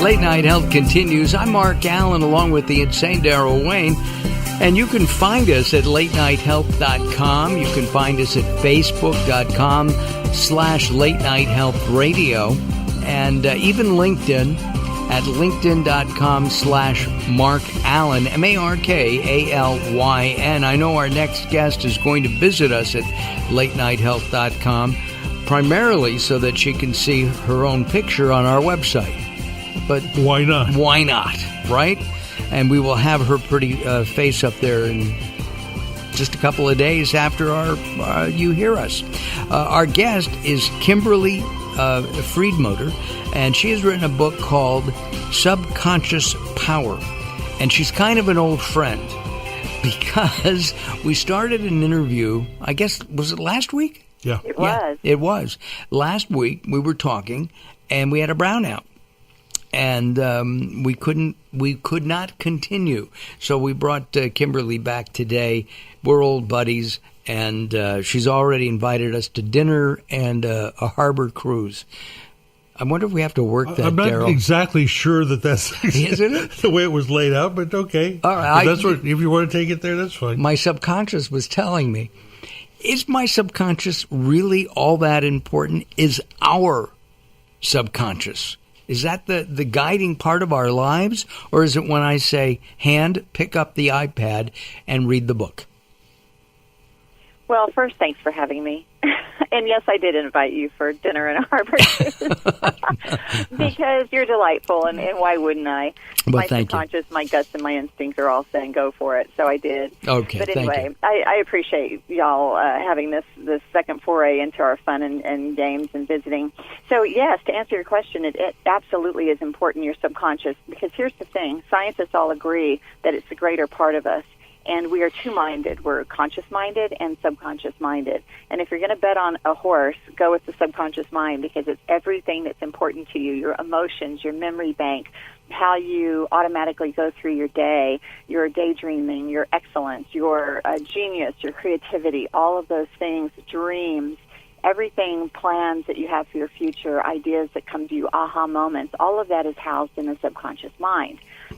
Late Night Health continues. I'm Mark Alyn, along with the insane Daryl Wayne. And you can find us at latenighthealth.com. You can find us at facebook.com/Late Night Health Radio. And even LinkedIn at linkedin.com/Mark Alyn, MarkAlyn. I know our next guest is going to visit us at latenighthealth.com, primarily so that she can see her own picture on our website. But why not? Why not, right? And we will have her pretty face up there in just a couple of days after you hear us. Our guest is Kimberly Friedmutter, and she has written a book called Subconscious Power. And she's kind of an old friend because we started an interview, I guess, was it last week? Yeah. It was. It was. Last week we were talking and we had a brownout. And we could not continue. So we brought Kimberly back today. We're old buddies, and she's already invited us to dinner and a harbor cruise. I wonder if we have to work that, I'm not Daryl. exactly sure that's Isn't it? the way it was laid out, but okay. All right, if you want to take it there, that's fine. My subconscious was telling me, is my subconscious really all that important? Is our subconscious? Is that the guiding part of our lives? Or is it when I say, hand, pick up the iPad and read the book? Well, first, thanks for having me. And yes, I did invite you for dinner and a harbor cruise because you're delightful, and why wouldn't I? Well, my thank subconscious, my guts, and my instincts are all saying go for it, so I did. Okay, but thank anyway, you. I appreciate y'all having this second foray into our fun and games and visiting. So yes, to answer your question, it absolutely is important, your subconscious, because here's the thing. Scientists all agree that it's the greater part of us. And we are two-minded. We're conscious-minded and subconscious-minded. And if you're going to bet on a horse, go with the subconscious mind because it's everything that's important to you, your emotions, your memory bank, how you automatically go through your day, your daydreaming, your excellence, your genius, your creativity, all of those things, dreams, everything, plans that you have for your future, ideas that come to you, aha moments, all of that is housed in the subconscious mind.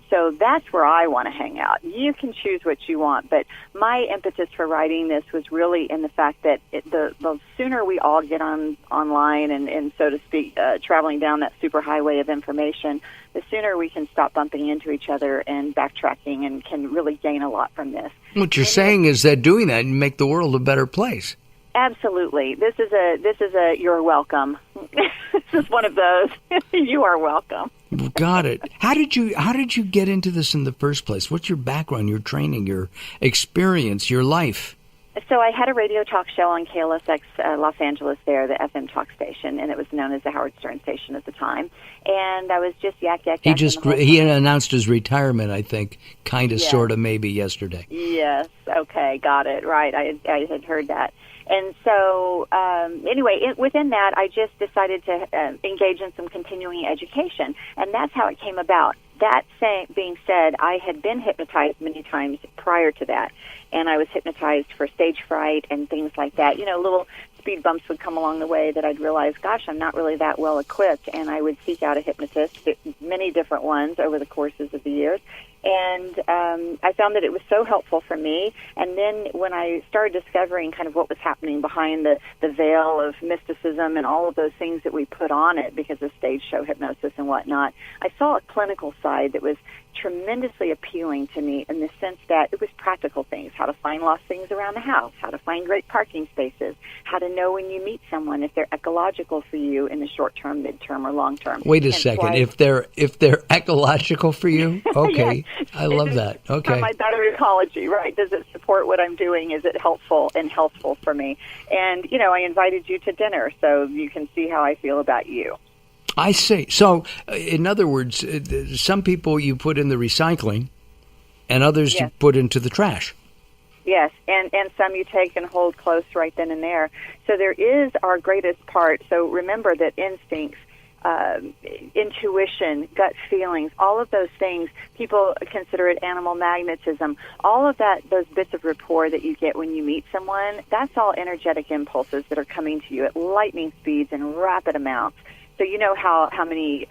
So that's where I want to hang out. You can choose what you want, but my impetus for writing this was really in the fact that the sooner we all get online and so to speak, traveling down that superhighway of information, the sooner we can stop bumping into each other and backtracking and can really gain a lot from this. What you're saying is that doing that and make the world a better place. Absolutely. This is a you're welcome. This is one of those. You are welcome. Got it. How did you get into this in the first place? What's your background, your training, your experience, your life? So I had a radio talk show on KLSX Los Angeles there, the FM talk station, and it was known as the Howard Stern station at the time. And I was just yak. He announced his retirement, I think, kind of, yes. Sort of, maybe yesterday. Yes. Okay. Got it. Right. I had heard that. And so, anyway, within that, I just decided to engage in some continuing education, and that's how it came about. That being said, I had been hypnotized many times prior to that, and I was hypnotized for stage fright and things like that. You know, little speed bumps would come along the way that I'd realize, gosh, I'm not really that well equipped, and I would seek out a hypnotist, many different ones over the courses of the years. And I found that it was so helpful for me. And then when I started discovering kind of what was happening behind the veil of mysticism and all of those things that we put on it because of stage show hypnosis and whatnot, I saw a clinical side that was tremendously appealing to me in the sense that it was practical things, how to find lost things around the house, how to find great parking spaces, how to know when you meet someone if they're ecological for you in the short term, mid-term, or long term. Wait a second. If they're ecological for you? Okay. Yes. I love that. Okay. From my better ecology, right? Does it support what I'm doing? Is it helpful and healthful for me? And, you know, I invited you to dinner so you can see how I feel about you. I see. So, in other words, some people you put in the recycling and others yes. you put into the trash. Yes, and some you take and hold close right then and there. So there is our greatest part. So remember that instincts, intuition, gut feelings, all of those things, people consider it animal magnetism. All of that, those bits of rapport that you get when you meet someone, that's all energetic impulses that are coming to you at lightning speeds and rapid amounts. So you know how many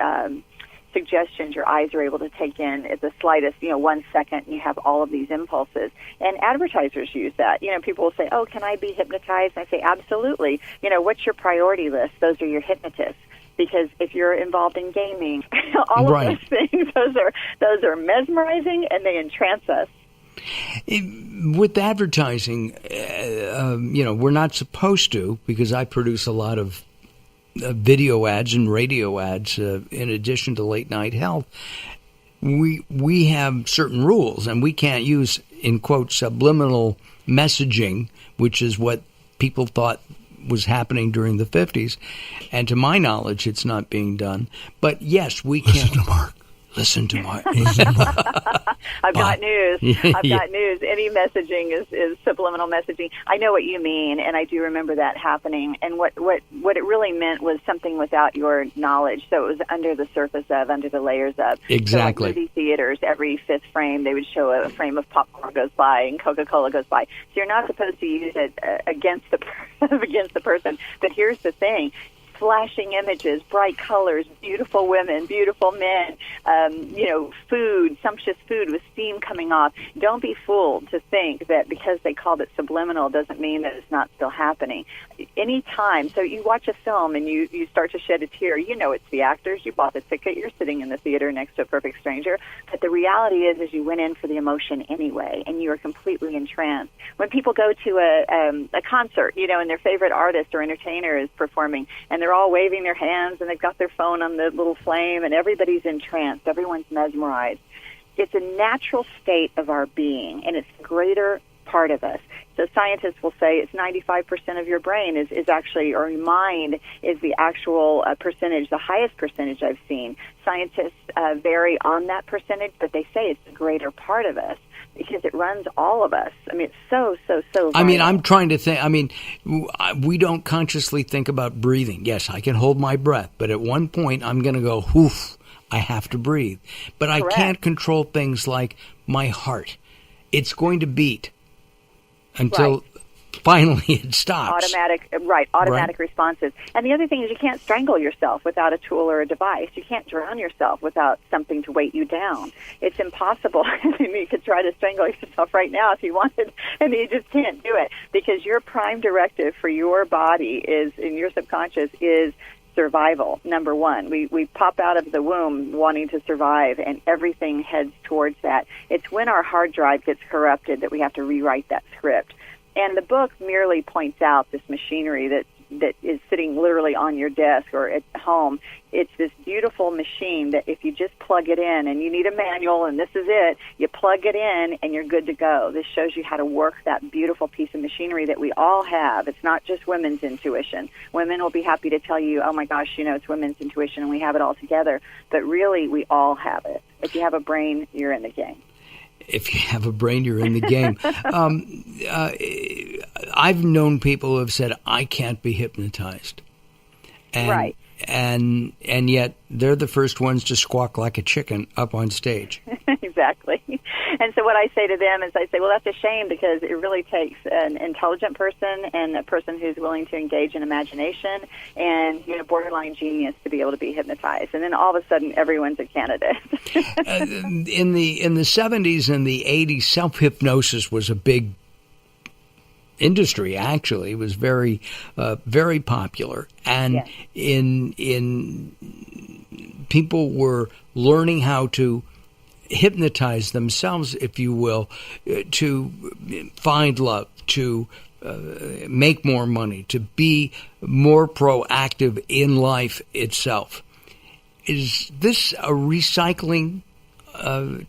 suggestions your eyes are able to take in at the slightest, 1 second, and you have all of these impulses. And advertisers use that. People will say, oh, can I be hypnotized? And I say, absolutely. What's your priority list? Those are your hypnotists. Because if you're involved in gaming, all of those things, those are mesmerizing, and they entrance us. With advertising, we're not supposed to, because I produce a lot of video ads and radio ads in addition to late night health. We have certain rules, and we can't use, in quote, subliminal messaging, which is what people thought was happening during the 50s. And to my knowledge, it's not being done. But yes, we can. Listen to Mark. Listen to Mark. I've got news. I've got news. Any messaging is subliminal messaging. I know what you mean, and I do remember that happening. And what it really meant was something without your knowledge. So it was under the surface of, under the layers of. Exactly. So like movie theaters, every fifth frame, they would show a frame of popcorn goes by and Coca-Cola goes by. So you're not supposed to use it against the person. But here's the thing. Flashing images, bright colors, beautiful women, beautiful men, food, sumptuous food with steam coming off. Don't be fooled to think that because they called it subliminal doesn't mean that it's not still happening. Anytime, so you watch a film and you start to shed a tear, it's the actors, you bought the ticket, you're sitting in the theater next to a perfect stranger, but the reality is you went in for the emotion anyway, and you are completely entranced. When people go to a concert, and their favorite artist or entertainer is performing, and they're all waving their hands, and they've got their phone on the little flame, and everybody's entranced. Everyone's mesmerized. It's a natural state of our being, and it's the greater part of us. So scientists will say it's 95% of your brain is actually, or your mind is the actual percentage, the highest percentage I've seen. Scientists vary on that percentage, but they say it's the greater part of us, because it runs all of us. I mean, it's so vital. I mean, I'm trying to think. I mean, we don't consciously think about breathing. Yes, I can hold my breath, but at one point I'm going to go, whoof, I have to breathe. But Correct. I can't control things like my heart. It's going to beat until finally it stops. Automatic responses. And the other thing is you can't strangle yourself without a tool or a device. You can't drown yourself without something to weight you down. It's impossible. You could try to strangle yourself right now if you wanted, and you just can't do it, because your prime directive for your body is, in your subconscious, is survival, number one. We pop out of the womb wanting to survive, and everything heads towards that. It's when our hard drive gets corrupted that we have to rewrite that script. And the book merely points out this machinery that is sitting literally on your desk or at home. It's this beautiful machine that if you just plug it in, and you need a manual, and this is it, you plug it in and you're good to go. This shows you how to work that beautiful piece of machinery that we all have. It's not just women's intuition. Women will be happy to tell you, oh my gosh, it's women's intuition and we have it all together. But really, we all have it. If you have a brain, you're in the game. If you have a brain, you're in the game. I've known people who have said, I can't be hypnotized. Right. And yet they're the first ones to squawk like a chicken up on stage. Exactly. And so what I say to them is I say, well, that's a shame, because it really takes an intelligent person and a person who's willing to engage in imagination and borderline genius to be able to be hypnotized. And then all of a sudden, everyone's a candidate. In the 70s and the 80s, self-hypnosis was a big industry. Actually, it was very popular, and yes. in people were learning how to hypnotize themselves, if you will, to find love, to make more money, to be more proactive in life itself. Is this a recycling,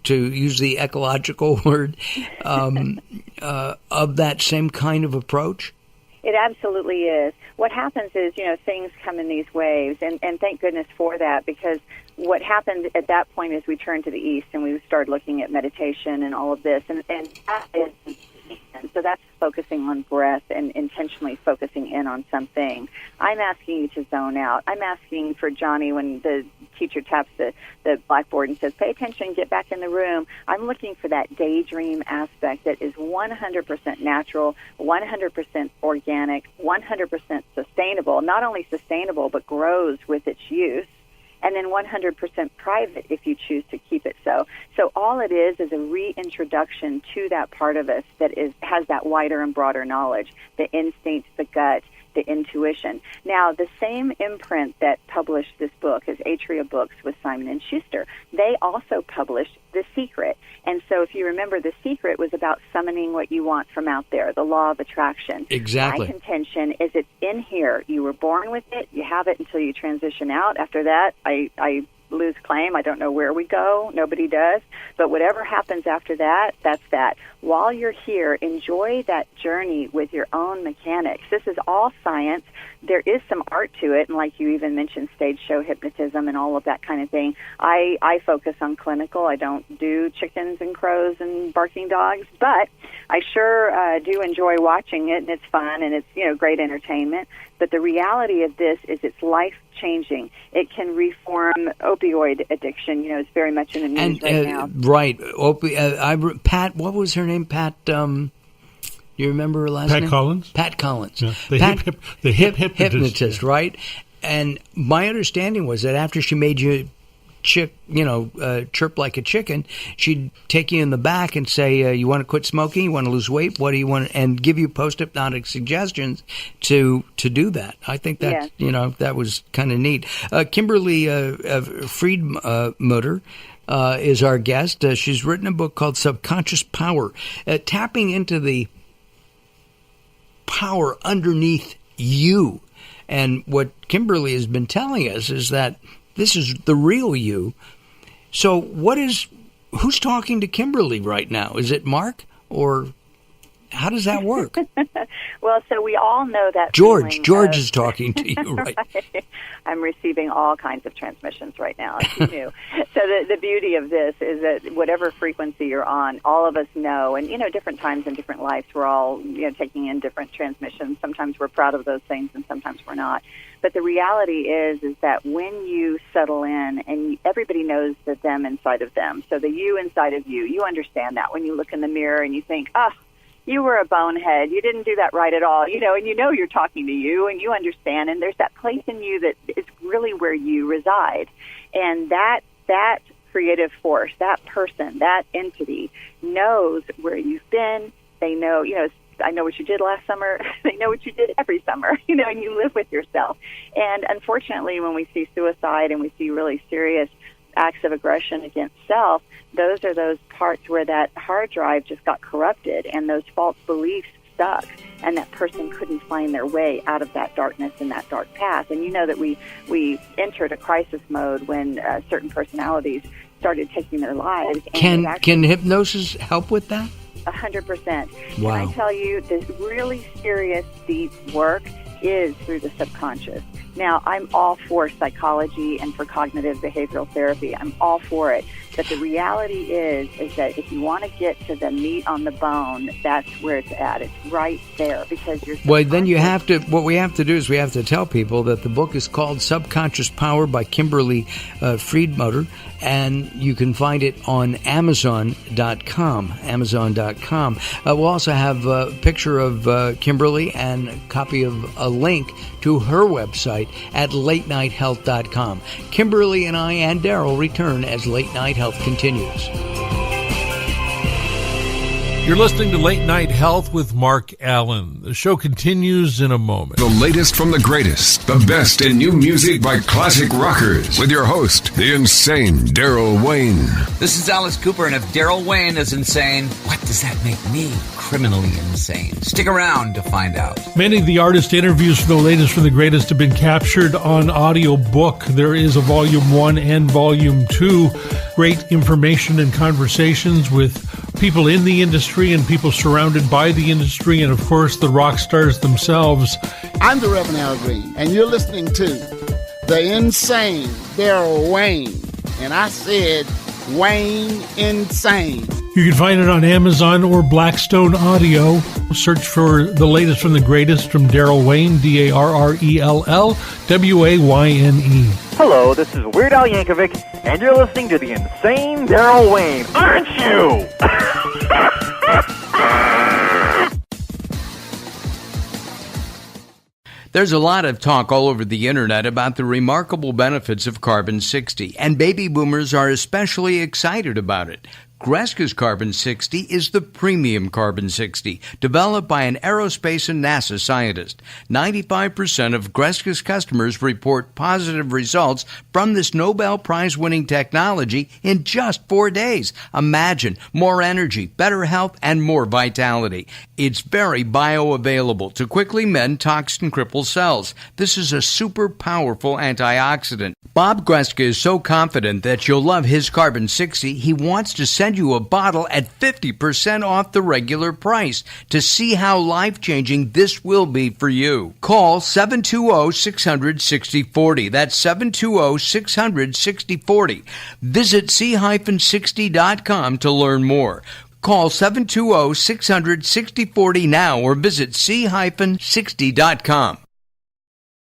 to use the ecological word, of that same kind of approach? It absolutely is. What happens is, things come in these waves, and thank goodness for that, because what happened at that point is we turned to the East and we started looking at meditation and all of this, and that is, so that's focusing on breath and intentionally focusing in on something. I'm asking you to zone out. I'm asking for Johnny, when the teacher taps the blackboard and says, pay attention, get back in the room, I'm looking for that daydream aspect that is 100% natural, 100% organic, 100% sustainable, not only sustainable, but grows with its use. and then 100% private if you choose to keep it so. So all it is a reintroduction to that part of us that has that wider and broader knowledge, the instinct, the gut, the intuition. Now, the same imprint that published this book is Atria Books with Simon & Schuster. They also published The Secret. And so if you remember, The Secret was about summoning what you want from out there, the law of attraction. Exactly. My contention is it's in here. You were born with it. You have it until you transition out. After that, I lose claim. I don't know where we go. Nobody does. But whatever happens after that, that's that. While you're here, enjoy that journey with your own mechanics. This is all science. There is some art to it, and like you even mentioned, stage show hypnotism and all of that kind of thing. I focus on clinical. I don't do chickens and crows and barking dogs, but I sure do enjoy watching it, and it's fun, and it's great entertainment. But the reality of this is it's life-changing. It can reform opioid addiction. It's very much in the news right now. Right. Pat, what was her name? Pat, you remember her last name? Pat Collins? Pat Collins. Yeah. The hip hypnotist, right? And my understanding was that after she made you chirp like a chicken, she'd take you in the back and say, you want to quit smoking? You want to lose weight? What do you want? And give you post-hypnotic suggestions to do that. I think that, that was kind of neat. Kimberly Friedmutter is our guest. She's written a book called Subconscious Power, tapping into the power underneath you. And what Kimberly has been telling us is that this is the real you. So who's talking to Kimberly right now? Is it Mark, or how does that work? Well, so we all know that George is talking to you right. I'm receiving all kinds of transmissions right now, as you knew. So the beauty of this is that whatever frequency you're on, all of us know, and different times in different lives, we're all taking in different transmissions. Sometimes we're proud of those things, and sometimes we're not. But the reality is that when you settle in, and everybody knows the them inside of them, so the you inside of you, you understand that when you look in the mirror and you think, you were a bonehead, you didn't do that right at all, and you're talking to you, and you understand, and there's that place in you that is really where you reside. And that creative force, that person, that entity knows where you've been. They know, I know what you did last summer. They know what you did every summer, and you live with yourself. And unfortunately, when we see suicide and we see really serious acts of aggression against self, those are those parts where that hard drive just got corrupted and those false beliefs stuck, and that person couldn't find their way out of that darkness and that dark path. And that we entered a crisis mode when certain personalities started taking their lives. Can hypnosis help with that? 100%. Wow. And I tell you, this really serious, deep work is through the subconscious. Now, I'm all for psychology and for cognitive behavioral therapy. I'm all for it. But the reality is that if you want to get to the meat on the bone, that's where it's at. It's right there because you're. Well, then what we have to do is we have to tell people that the book is called Subconscious Power by Kimberly Friedmutter, and you can find it on Amazon.com. We'll also have a picture of Kimberly and a copy of a link to her website at latenighthealth.com. Kimberly and I and Daryl return as Late Night Health continues. You're listening to Late Night Health with Mark Alyn. The show continues in a moment. The latest from the greatest, the best in new music by classic rockers, with your host, the insane Daryl Wayne. This is Alice Cooper, and if Daryl Wayne is insane, what does that make me? Criminally insane. Stick around to find out. Many of the artist interviews for the latest from the greatest have been captured on audiobook. There is a Volume 1 and Volume 2. Great information and conversations with people in the industry and people surrounded by the industry, and of course the rock stars themselves. I'm the Reverend Al Green, and you're listening to the insane Daryl Wayne. And I said Wayne Insane. You can find it on Amazon or Blackstone Audio. Search for the latest from the greatest from Daryl Wayne, Darrell Wayne. Hello, this is Weird Al Yankovic, and you're listening to the insane Daryl Wayne, aren't you? There's a lot of talk all over the internet about the remarkable benefits of Carbon 60, and baby boomers are especially excited about it. Greska's Carbon 60 is the premium Carbon 60, developed by an aerospace and NASA scientist. 95% of Greska's customers report positive results from this Nobel Prize-winning technology in just 4 days. Imagine more energy, better health, and more vitality. It's very bioavailable to quickly mend toxin-crippled cells. This is a super powerful antioxidant. Bob Greska is so confident that you'll love his Carbon 60, he wants to send you a bottle at 50% off the regular price to see how life-changing this will be for you. Call 720-600-6040. That's 720-600-6040. Visit c-60.com to learn more. Call 720-600-6040 now or visit c-60.com.